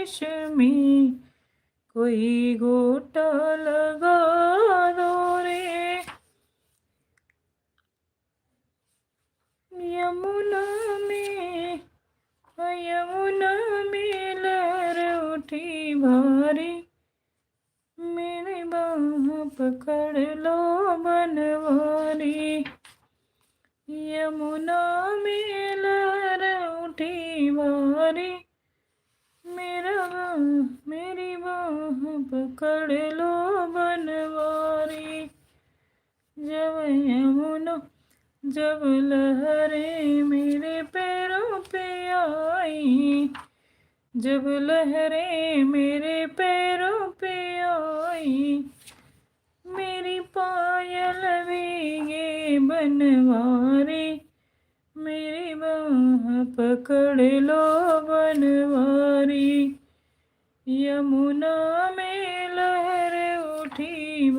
देश में कोई गोटा लगा दो रे। यमुना में लहर उठी भारी, मेरी बाह पकड़ लो बनवारी। यमुना में लहर उठी भारी, मेरी बाह पकड़ लो बनवारी। जब लहरें मेरे पैरों पे आई, जब लहरें मेरे पैरों पे आई, मेरी पायल भीगे बनवारी, मेरी बाह पकड़ लो बनवारी। यमुना में लहर उठी